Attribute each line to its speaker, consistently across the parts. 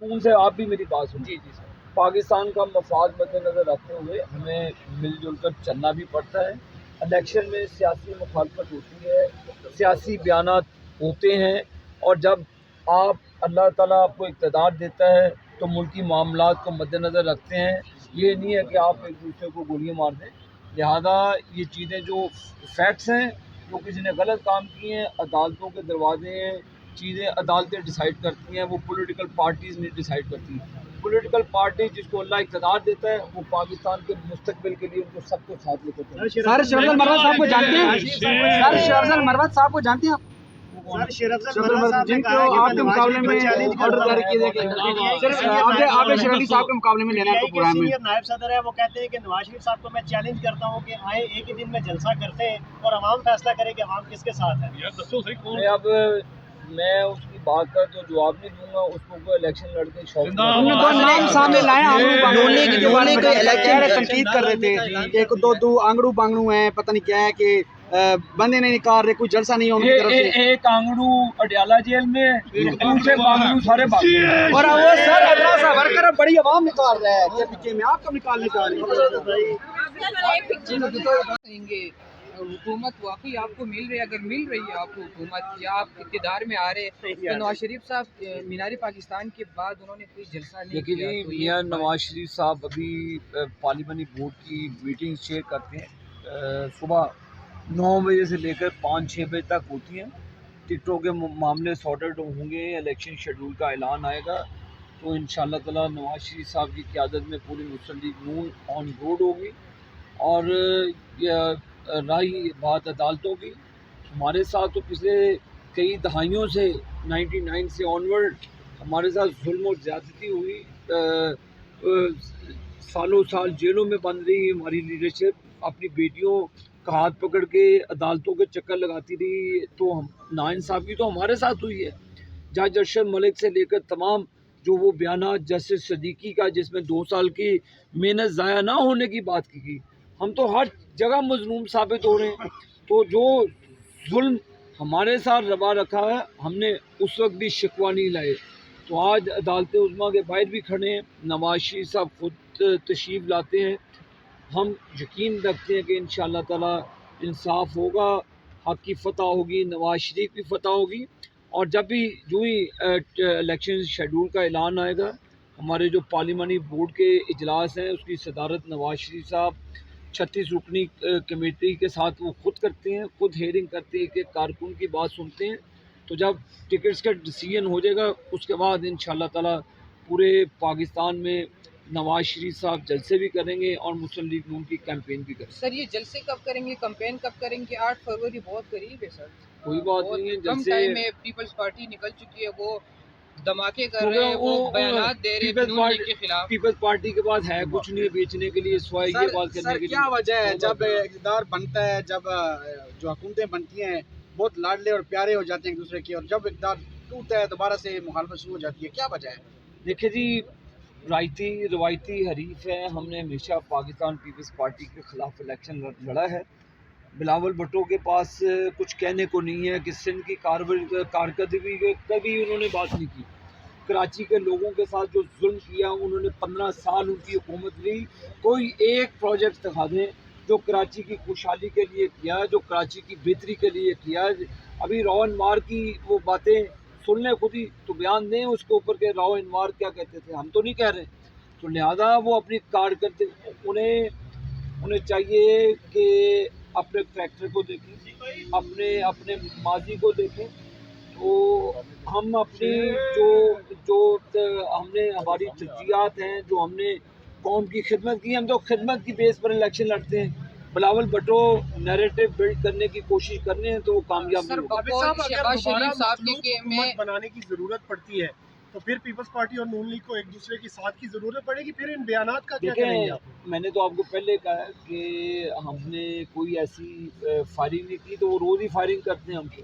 Speaker 1: सुकून से आप भी मेरी बात सुनिए। जी सर। पाकिस्तान का मफाद मद्देनज़र रखते हुए हमें मिलजुल कर चलना भी पड़ता है। इलेक्शन में सियासी मुखालफत होती है, सियासी बयानात होते हैं, और जब आप अल्लाह ताला आपको इक़्तिदार देता है तो मुल्की मामलात को मद्देनज़र रखते हैं। ये नहीं है कि आप एक दूसरे को गोलियाँ मार दें। लिहाजा ये चीज़ें जो फैक्ट्स हैं, जो किसी ने गलत काम किए हैं, अदालतों के दरवाजे हैं, चीज़ें अदालतें डिसाइड करती हैं, वो पॉलिटिकल पार्टीज़ नहीं डिसाइड करती। पॉलिटिकल पार्टी जिसको अल्लाह इक़्तिदार देता है वो पाकिस्तान के मुस्तक़बिल के लिए उनको सब कुछ साथ लेकर चलता है।
Speaker 2: सर शेर अफजल मरवत साहब को जानते हैं? सर शेर अफजल मरवत साहब को जानते हैं आप?
Speaker 3: सर शेर अफजल मरवत साहब ने
Speaker 2: जिनको
Speaker 3: कहा कि
Speaker 2: आपके मुकाबले में ऑर्डर जारी किए गए, सिर्फ आपने शेर अली साहब के मुकाबले में लेना है आपको पूरा में।
Speaker 3: सीनियर नायब सदर है, वो कहते हैं कि नवाज शरीफ साहब को मैं चैलेंज करता हूं कि आए एक ही दिन में जलसा करते हैं और अवाम फैसला करे कि अवाम किसके साथ है।
Speaker 1: अब मैं उसकी बात का तो जवाब नहीं दूंगा, उसको कोई इलेक्शन लड़के शौक
Speaker 2: उन्होंने दो नाम सामने लाए, तनकीद कर रहे थे, एक दो आंगड़ू बांगड़ू हैं, पता नहीं क्या है कि बंदे नहीं निकाल रहे, कोई जलसा नहीं है उनकी तरफ से।
Speaker 1: एक आंगड़ू अडयाला जेल में, दूसरे बांगड़ू सारे बांगड़ू।
Speaker 2: और वो सर अल्लाह सा वर्कर बड़ी आवाम निकाल रहा है कि पीछे में आपको निकालने जा रहे
Speaker 4: हैं। हुकूमत वाकई आपको मिल रही है, अगर मिल रही है आपको हुकूमत या आप इक़्तिदार में आ रहे हैं तो नवाज शरीफ साहब मीनार पाकिस्तान के बाद उन्होंने कोई जलसा नहीं किया।
Speaker 1: देखिए मियां नवाज शरीफ साहब अभी पार्लियामानी बोर्ड की मीटिंग चेयर करते हैं, सुबह 9 बजे से लेकर 5-6 बजे तक होती हैं। टिकटों के मामले सॉर्टेड होंगे, इलेक्शन शेड्यूल का ऐलान आएगा तो इंशाअल्लाह ताला नवाज शरीफ साहब की क़यादत में पूरी मुस्लिम लीग नून ऑन रोड होगी। और रही बात अदालतों की, हमारे साथ तो पिछले कई दहाइयों से 99 से ऑनवर्ड हमारे साथ जुल्म और ज़्यादती हुई। सालों साल जेलों में बंद रही हमारी लीडरशिप, अपनी बेटियों का हाथ पकड़ के अदालतों के चक्कर लगाती रही, तो हम नाइंसाफ़ी तो हमारे साथ हुई है। जज अरशद मलिक से लेकर तमाम जो वो बयानात जस्टिस सदीकी का जिसमें 2 साल की मेहनत ज़ाया ना होने की बात की गई, हम तो हर जगह मजलूम साबित हो रहे हैं। तो जो जुल्म हमारे साथ रवा रखा है, हमने उस वक्त भी शिकवा नहीं लाए। तो आज अदालत उज़्मा के बाहर भी खड़े हैं, नवाज शरीफ साहब खुद तशरीफ़ लाते हैं। हम यकीन रखते हैं कि इंशाअल्लाह ताला इंसाफ होगा, हक़ की फ़तह होगी, नवाज शरीफ की फ़तह होगी। और जब भी जो ही इलेक्शन शेड्यूल का ऐलान आएगा, हमारे जो पार्लियामानी बोर्ड के इजलास हैं उसकी सदारत नवाज शरीफ साहब 36 रुकनी कमेटी के साथ वो खुद करते हैं, खुद हेयरिंग करते हैं, कि कारकुन की बात सुनते हैं। तो जब टिकट्स का डिसीजन हो जाएगा उसके बाद इंशाअल्लाह ताला पूरे पाकिस्तान में नवाज शरीफ साहब जलसे भी करेंगे और मुस्लिम लीग नून की कैंपेन भी करेंगे।
Speaker 4: सर ये जलसे कब करेंगे, कैंपेन कब करेंगे? 8 फरवरी बहुत करीब है सर,
Speaker 1: कोई बात नहीं है,
Speaker 4: कम टाइम में पीपल्स पार्टी निकल चुकी है, वो धमाके कर रहे हैं, वो बयानात दे रहे हैं नून लीग के खिलाफ।
Speaker 1: पीपल्स पार्टी के पास है कुछ नहीं बेचने के लिए सिवाय ये बात करने के लिए।
Speaker 2: क्या वजह है जब इक़्तिदार बनता है, जब जो हुकूमतें बनती हैं बहुत लाडले और प्यारे हो जाते हैं एक दूसरे के, और जब इक़्तिदार टूटता है दोबारा से मुखालफत शुरू हो जाती है, क्या वजह है?
Speaker 1: देखिए जी, रवायती हरीफ है, हमने हमेशा पाकिस्तान पीपल्स पार्टी के ख़िलाफ़ इलेक्शन लड़ा है। बिलावल भुट्टो के पास कुछ कहने को नहीं है कि सिंध की कारकर्दगी की कभी उन्होंने बात नहीं की। कराची के लोगों के साथ जो जुल्म किया, उन्होंने 15 साल उनकी हुकूमत ली, कोई एक प्रोजेक्ट दिखा दें जो कराची की खुशहाली के लिए किया, जो कराची की बेहतरी के लिए किया। अभी रॉ एंड मार की वो बातें सुन लें, खुद ही तो बयान दें उसके ऊपर के रॉ एंड मार क्या कहते थे, हम तो नहीं कह रहे। तो लिहाजा वो अपनी कारकर्दगी, उन्हें चाहिए कि अपने ट्रैक्टर को देखें, अपने माजी को देखें। तो हम अपनी जो हमने हमारी तरजीहात हैं, जो हमने कौम की खिदमत की, हम तो खिदमत की बेस पर इलेक्शन लड़ते हैं। बिलावल भुट्टो नैरेटिव बिल्ड करने की कोशिश कर रहे हैं तो वो कामयाब नहीं
Speaker 3: होगा। बनाने की जरूरत पड़ती है तो फिर पीपल्स पार्टी और नून लीग को एक दूसरे की साथ की जरूरत पड़ेगी, फिर इन बयानात का क्या करेंगे आप?
Speaker 1: मैंने तो आपको पहले कहा कि हमने कोई ऐसी फायरिंग नहीं की, तो वो रोज़ ही फायरिंग करते हैं हमसे।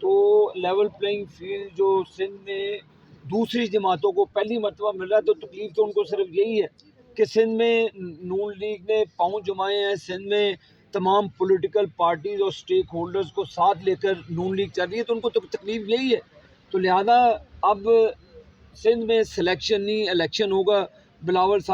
Speaker 1: तो लेवल प्लेइंग फील्ड जो सिंध में दूसरी जमातों को पहली मरतबा मिल रहा है, तो तकलीफ तो उनको सिर्फ यही है कि सिंध में नून लीग ने पाँव जमाए हैं, सिंध में तमाम पॉलिटिकल पार्टीज़ और स्टेक होल्डर्स को साथ लेकर नून लीग चल रही है, तो उनको तो तकलीफ यही है। तो लिहाजा अब सिंध में सिलेक्शन नहीं इलेक्शन होगा, बिलावल साहब